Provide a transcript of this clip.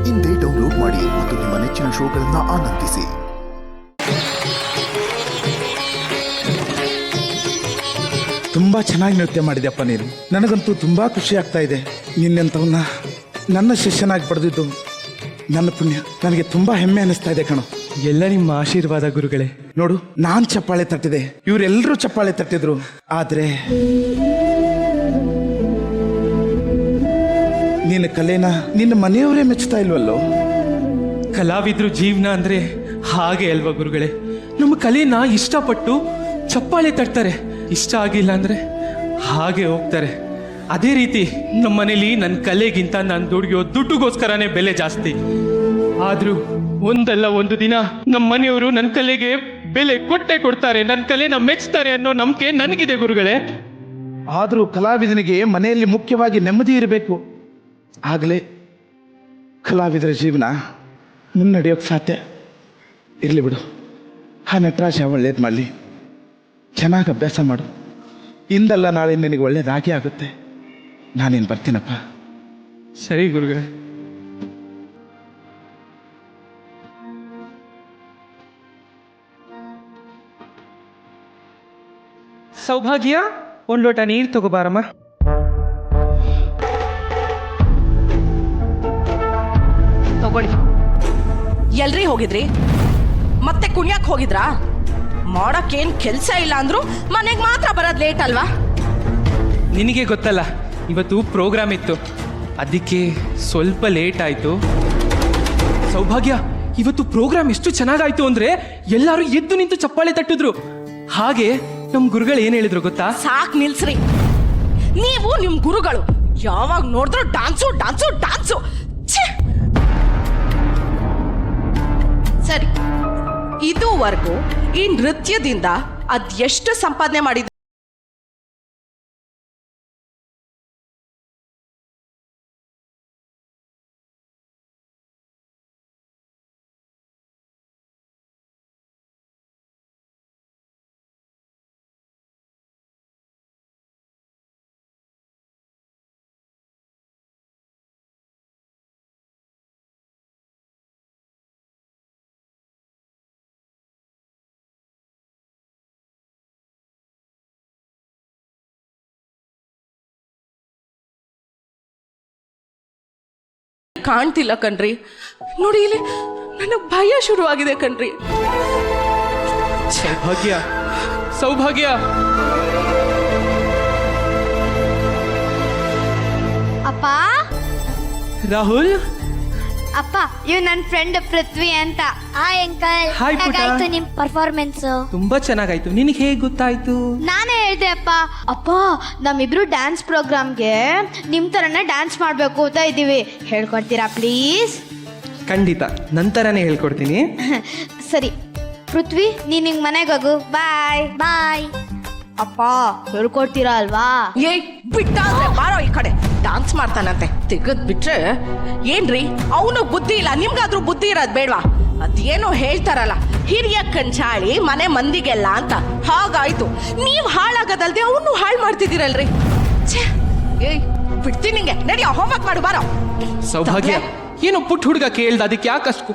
ಇಂದೇ ಡೌನ್ಲೋಡ್ ಮಾಡಿ ಮತ್ತು ನಿಮ್ಮ ನೆಚ್ಚಿನ ಶೋಗಳನ್ನು ಆನಂದಿಸಿ. ತುಂಬಾ ಚೆನ್ನಾಗಿ ನೃತ್ಯ ಮಾಡಿದೆಪ್ಪ ನೀನು. ನನಗಂತೂ ತುಂಬಾ ಖುಷಿ ಆಗ್ತಾ ಇದೆ. ನಿನ್ನಂತವನ್ನ ನನ್ನ ಶಿಷ್ಯನಾಗಿ ಪಡೆದಿದ್ದು ನನ್ನ ಪುಣ್ಯ. ನನಗೆ ತುಂಬಾ ಹೆಮ್ಮೆ ಅನಿಸ್ತಾ ಇದೆ ಕಣೋ. ಎಲ್ಲ ನಿಮ್ಮ ಆಶೀರ್ವಾದ ಗುರುಗಳೇ. ನೋಡು, ನಾನ್ ಚಪ್ಪಾಳೆ ತಟ್ಟಿದೆ, ಇವರೆಲ್ಲರೂ ಚಪ್ಪಾಳೆ ತಟ್ಟಿದ್ರು. ಆದ್ರೆ ನಿನ್ನ ಕಲೆನ ನಿನ್ನ ಮನೆಯವರೇ ಮೆಚ್ಚುತ್ತಾ ಇಲ್ವಲ್ಲೋ. ಕಲಾವಿದ್ರು ಜೀವನ ಅಂದ್ರೆ ಹಾಗೆ ಅಲ್ವಾ ಗುರುಗಳೇ? ನಮ್ಮ ಕಲೆನ ಇಷ್ಟಪಟ್ಟು ಚಪ್ಪಾಳೆ ತಟ್ತಾರೆ, ಇಷ್ಟ ಆಗಿಲ್ಲ ಅಂದ್ರೆ ಹಾಗೆ ಹೋಗ್ತಾರೆ. ಅದೇ ರೀತಿ ನಮ್ಮ ಮನೇಲಿ ನನ್ನ ಕಲೆಗಿಂತ ನಾನು ದುಡ್ಡುಗೋಸ್ಕರನೇ ಬೆಲೆ ಜಾಸ್ತಿ. ಆದ್ರೂ ಒಂದಲ್ಲ ಒಂದು ದಿನ ನಮ್ಮ ಮನೆಯವರು ನನ್ನ ಕಲೆಗೆ ಬೆಲೆ ಕೊಡ್ತಾರೆ, ನನ್ನ ಕಲೆನ ಮೆಚ್ತಾರೆ ಅನ್ನೋ ನಂಬಿಕೆ ನನಗಿದೆ ಗುರುಗಳೇ. ಆದ್ರೂ ಕಲಾವಿದನಿಗೆ ಮನೆಯಲ್ಲಿ ಮುಖ್ಯವಾಗಿ ನೆಮ್ಮದಿ ಇರಬೇಕು. ಆಗಲೇ ಕಲಾವಿದರ ಜೀವನ ಮುನ್ನಡೆಯೋಕೆ ಸಾಧ್ಯ. ಇರಲಿ ಬಿಡು, ಆ ನಟರಾಜ ಒಳ್ಳೇದು ಮಾಡಲಿ. ಚೆನ್ನಾಗಿ ಅಭ್ಯಾಸ ಮಾಡು. ಇಂದಲ್ಲ ನಾಳೆ ನಿನಗೆ ಒಳ್ಳೇದಾಗಿ ಆಗುತ್ತೆ. ನಾನೇನು ಬರ್ತೀನಪ್ಪ. ಸರಿ ಗುರುಗಳೇ. ಸೌಭಾಗ್ಯ, ಒಂದು ಲೋಟ ನೀರು ತಗೋಬಾರಮ್ಮ. ತಗೊಳ್ಳಿ. ಎಲ್ರಿ ಹೋಗಿದ್ರಿ? ಮತ್ತೆ ಕುಣ್ಯಕ್ ಹೋಗಿದ್ರಾ? ಮಾಡಕ್ಕೇನ್ ಕೆಲ್ಸ ಇಲ್ಲ ಅಂದ್ರು ಮನೆಗೆ ಮಾತ್ರ ಬರೋದ್ ಲೇಟ್ ಅಲ್ವಾ? ನಿನಗೆ ಗೊತ್ತಲ್ಲ, ಇವತ್ತು ಪ್ರೋಗ್ರಾಮ್ ಇತ್ತು, ಅದಕ್ಕೆ ಸ್ವಲ್ಪ ಲೇಟ್ ಆಯ್ತು. ಸೌಭಾಗ್ಯ, ಇವತ್ತು ಪ್ರೋಗ್ರಾಮ್ ಎಷ್ಟು ಚೆನ್ನಾಗಾಯ್ತು ಅಂದ್ರೆ ಎಲ್ಲರೂ ಎದ್ದು ನಿಂತು ಚಪ್ಪಾಳೆ ತಟ್ಟಿದ್ರು. ಹಾಗೆ ನಮ್ ಗುರುಗಳು ಏನ್ ಹೇಳಿದ್ರು ಗೊತ್ತಾ? ಸಾಕ್ ನಿಲ್ಸ್ರಿ. ನೀವು ನಿಮ್ ಗುರುಗಳು ಯಾವಾಗ ನೋಡಿದ್ರು ಡಾನ್ಸು ಡಾನ್ಸು ಡಾನ್ಸು. ಸರಿ, ಇದುವರೆಗೂ ಈ ನೃತ್ಯದಿಂದ ಅದೆಷ್ಟು ಸಂಪಾದನೆ ಮಾಡಿದ್ರು? ಕಾಣ್ತಿಲ್ಲ ಕಣ್ರಿ. ನೋಡಿ ಇಲ್ಲಿ ನನಗೆ ಭಯ ಶುರುವಾಗಿದೆ ಕಣ್ರಿ. ಸೌಭಾಗ್ಯ, ಸೌಭಾಗ್ಯ. ಅಪ್ಪ, ರಾಹುಲ್. ಅಪ್ಪ, ಇವ್ ನನ್ನ ಫ್ರೆಂಡ್ ಪೃಥ್ವಿ ಅಂತ. Hi uncle. ಹಾಯ್ ಪುಟ್ಟ. ಹೇಗಾಯ್ತು ನಿಮ್ ಪರ್ಫಾರ್ಮೆನ್ಸ್? ತುಂಬಾ ಚೆನ್ನಾಗಾಯ್ತು. ನಿನಗೆ ಹೇಗೆ ಗೊತ್ತಾಯ್ತು? ನಾನೇ ಹೇಳ್ದೆ ಅಪ್ಪ. ಅಪ್ಪ, ನಮ್ಮಿಬ್ರು ಡ್ಯಾನ್ಸ್ ಪ್ರೋಗ್ರಾಮ್ಗೆ ನಿಮ್ ತರನೇ ಡ್ಯಾನ್ಸ್ ಮಾಡ್ಬೇಕು ಅಂತ ಇದೀವಿ. ಹೇಳ್ಕೊಡ್ತೀರಾ ಪ್ಲೀಸ್? ಖಂಡಿತ, ನಂತರನೇ ಹೇಳ್ಕೊಡ್ತೀನಿ. ಸರಿ ಪೃಥ್ವಿ, ನೀನ್ ನಿಂಗ್ ಮನೆಗೆ ಹೋಗು. ಬಾಯ್ ಬಾಯ್. ಅಪ್ಪ, ಹೇಳ್ಕೊಡ್ತೀರಾ ಅಲ್ವಾ? ಏಯ್ ಬಿಟ್ಟ ಬಾರೋ ಈ ಕಡೆ. ಡಾನ್ಸ್ ಮಾಡ್ತಾನಂತೆ, ತೆಗದ್ ಬಿಟ್ರೆ ಏನ್ರಿ? ಅವನು ಬುದ್ಧಿ ಇಲ್ಲ, ನಿಮ್ಗಾದ್ರೂ ಬುದ್ಧಿ ಇರೋದ್ ಬೇಡ್ವಾ? ಅದೇನೋ ಹೇಳ್ತಾರಲ್ಲ, ಹಿರಿಯ ಕಂಚಾಳಿ ಮನೆ ಮಂದಿಗೆಲ್ಲ ಅಂತ. ಹಾಗಾಯ್ತು. ನೀವ್ ಹಾಳಾಗದಲ್ದೆ ಅವನು ಹಾಳು ಮಾಡ್ತಿದ್ದೀರಲ್ರಿ. ಏಯ್ ಬಿಡ್ತೀನಿ ನಿಂಗೆ. ನಡಿಯೋ, ಹೋಮ್ವರ್ಕ್ ಮಾಡು ಬಾರೋ. ಸೌಭಾಗ್ಯ, ಏನೋ ಪುಟ್ಟ ಹುಡುಗ ಕೇಳ್ದ, ಅದಕ್ಕೆ ಯಾಕಷ್ಟು